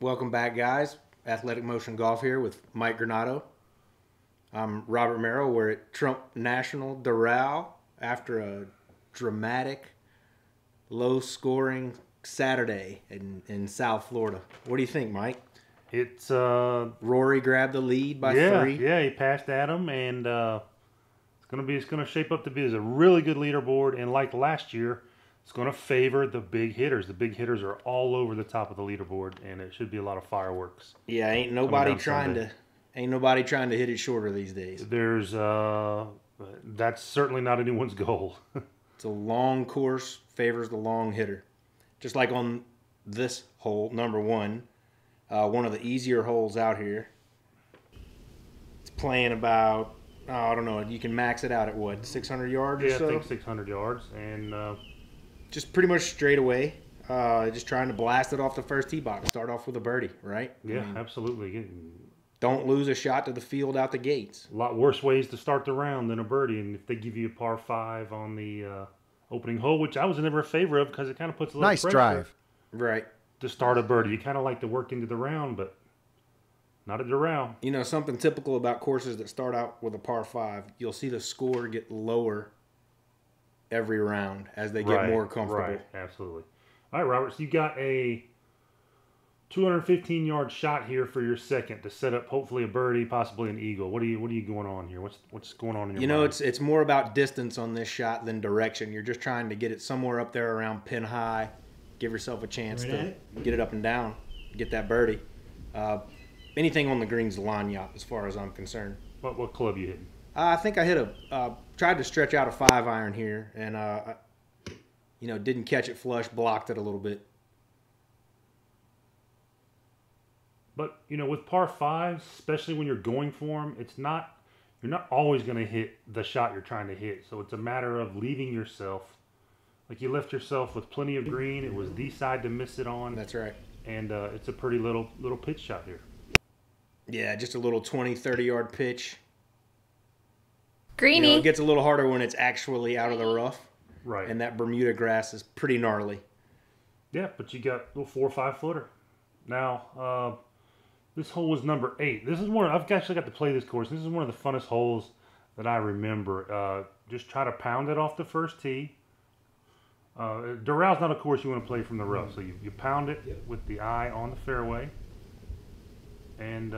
Welcome back, guys. Athletic Motion Golf here with Mike Granado. I'm Robert Merrill. We're at Trump National Doral after a dramatic, low-scoring Saturday in South Florida. What do you think, Mike? It's Rory grabbed the lead by 3. Yeah, he passed Adam, and it's gonna shape up to be a really good leaderboard. And like last year, it's gonna favor the big hitters. The big hitters are all over the top of the leaderboard, and it should be a lot of fireworks. Yeah, ain't nobody trying to hit it shorter these days. There's that's certainly not anyone's goal. It's a long course, favors the long hitter. Just like on this hole, number 1, one of the easier holes out here. It's playing about, I don't know, you can max it out at what, 600 yards or so? Yeah, I think 600 yards, and just pretty much straight away. Just trying to blast it off the first tee box. Start off with a birdie, right? Yeah, absolutely. Don't lose a shot to the field out the gates. A lot worse ways to start the round than a birdie, and if they give you a par 5 on the opening hole, which I was never in favor of because it kind of puts a little nice pressure drive, right, to start a birdie. You kind of like to work into the round, but not at the round. You know, something typical about courses that start out with a par 5, you'll see the score get lower every round as they get more comfortable. Right, absolutely. All right, Robert, so you got a 215-yard shot here for your second to set up hopefully a birdie, possibly an eagle. What are you going on here? What's going on in your mind? It's more about distance on this shot than direction. You're just trying to get it somewhere up there around pin high. Give yourself a chance to get it up and down, get that birdie. Anything on the green's line yacht as far as I'm concerned. What club you hitting? I think I hit tried to stretch out a 5-iron here, and didn't catch it flush, blocked it a little bit. But with par 5s, especially when you're going for them, you're not always going to hit the shot you're trying to hit. So it's a matter of leaving yourself. Like you left yourself with plenty of green. It was the side to miss it on. That's right. And it's a pretty little pitch shot here. Yeah, just a little 20, 30-yard pitch. Greeny. It gets a little harder when it's actually out of the rough. Right. And that Bermuda grass is pretty gnarly. Yeah, but you got a little 4 or 5 footer. Now, this hole was number 8. This is I've actually got to play this course. This is one of the funnest holes that I remember. Just try to pound it off the first tee. Doral's not a course you want to play from the rough, so you pound it with the eye on the fairway. And,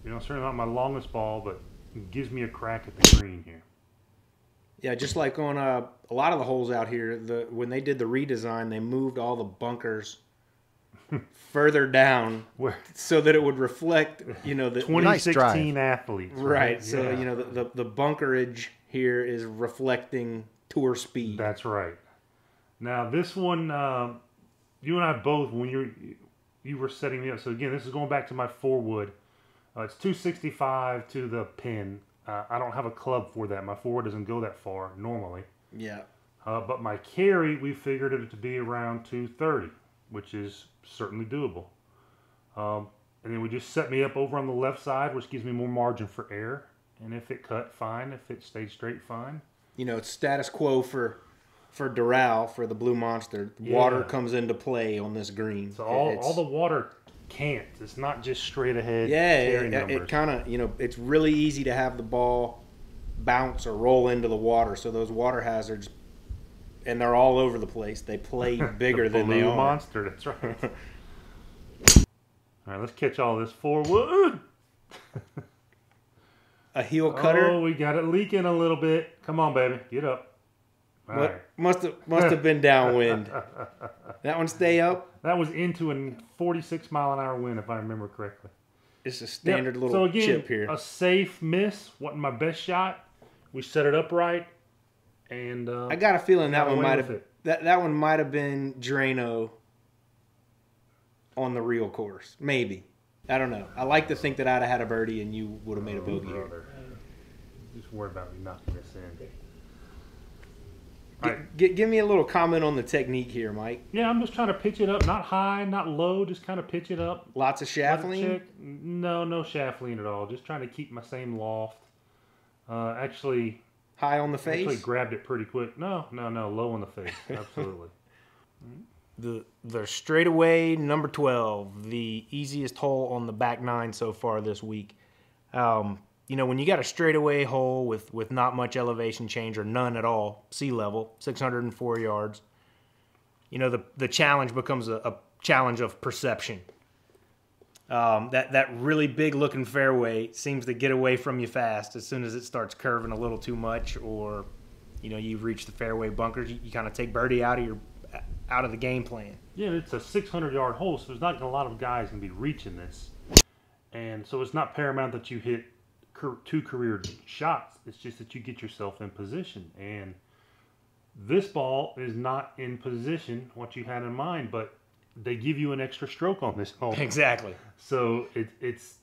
certainly not my longest ball, but it gives me a crack at the green here. Yeah, just like on a lot of the holes out here, when they did the redesign, they moved all the bunkers further down so that it would reflect, the 2016 athletes. Right. So, the bunkerage here is reflecting tour speed. That's right. Now, this one, you and I both, when you were setting me up. So, again, this is going back to my 4-wood. It's 265 to the pin. I don't have a club for that. My 4-wood doesn't go that far normally. Yeah. But my carry, we figured it to be around 230, which is certainly doable. And then we just set me up over on the left side, which gives me more margin for error. And if it cut, fine. If it stayed straight, fine. It's status quo for Doral, for the Blue Monster. Water comes into play on this green. So all the water can't. It's not just straight ahead. Yeah, it kind of, it's really easy to have the ball bounce or roll into the water. So those water hazards, and they're all over the place. They play bigger than they are. Blue Monster, that's right. All right, let's catch all this 4-wood. A heel cutter. Oh, we got it leaking a little bit. Come on, baby, get up. All right. Must have been downwind. That one stay up? That was into a 46-mile-an-hour wind, if I remember correctly. It's a standard little chip here. A safe miss. Wasn't my best shot. We set it up right, and I got a feeling that one might have been Drano on the real course. Maybe. I don't know. I like to think that I'd have had a birdie and you would have made a bogey here. Just worry about me knocking this in. Give me a little comment on the technique here, Mike. Yeah, I'm just trying to pitch it up. Not high, not low. Just kind of pitch it up. Lots of shaft lean? No shaft lean at all. Just trying to keep my same loft. Actually... High on the face? Actually grabbed it pretty quick. No. Low on the face. Absolutely. the straightaway number 12, the easiest hole on the back nine so far this week. You know, when you got a straightaway hole with not much elevation change or none at all, sea level, 604 yards, you know, the challenge becomes a challenge of perception. That really big looking fairway seems to get away from you fast as soon as it starts curving a little too much, or, you know, you've reached the fairway bunkers. You kind of take birdie out of the game plan. Yeah, it's a 600-yard hole, so there's not a lot of guys going to be reaching this. And so it's not paramount that you hit 2 career shots. It's just that you get yourself in position. And this ball is not in position, what you had in mind, but they give you an extra stroke on this hole. Exactly. So it's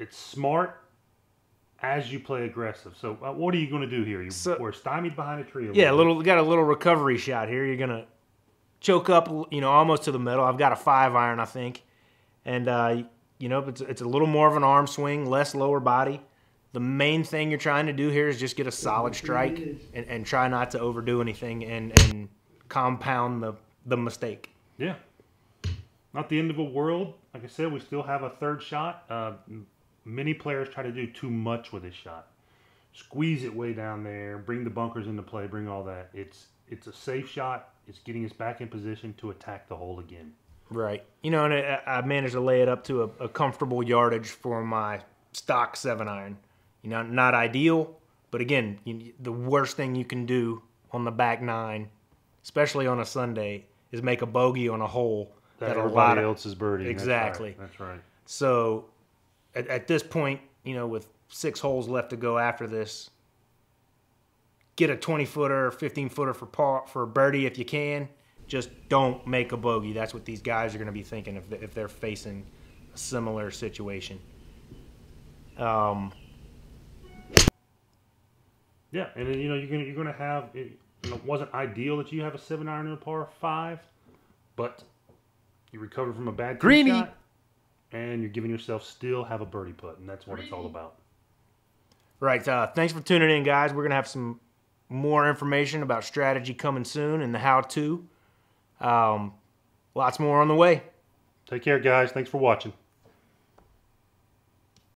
smart as you play aggressive. So what are you going to do here? We're stymied behind a tree. Got a little recovery shot here. You're gonna choke up, you know, almost to the middle. I've got a 5-iron, I think, and you know, it's a little more of an arm swing, less lower body. The main thing you're trying to do here is just get a solid strike and try not to overdo anything and compound the mistake. Yeah. Not the end of the world. Like I said, we still have a third shot. Many players try to do too much with this shot. Squeeze it way down there, bring the bunkers into play, bring all that. It's a safe shot. It's getting us back in position to attack the hole again. Right. You know, and I managed to lay it up to a comfortable yardage for my stock 7-iron. You know, not ideal, but again, the worst thing you can do on the back nine, especially on a Sunday, is make a bogey on a hole that everybody else is birdieing. Exactly. That's right. So at this point, you know, with 6 holes left to go after this, get a 20-footer, 15-footer for a birdie if you can. Just don't make a bogey. That's what these guys are going to be thinking if they're facing a similar situation. Yeah, and then, you know, you're gonna have it. You know, it wasn't ideal that you have a 7-iron in a par 5, but you recovered from a bad tee shot, and you're giving yourself still have a birdie putt, and that's what it's all about. Right. Thanks for tuning in, guys. We're gonna have some more information about strategy coming soon and the how-to. Lots more on the way. Take care, guys. Thanks for watching.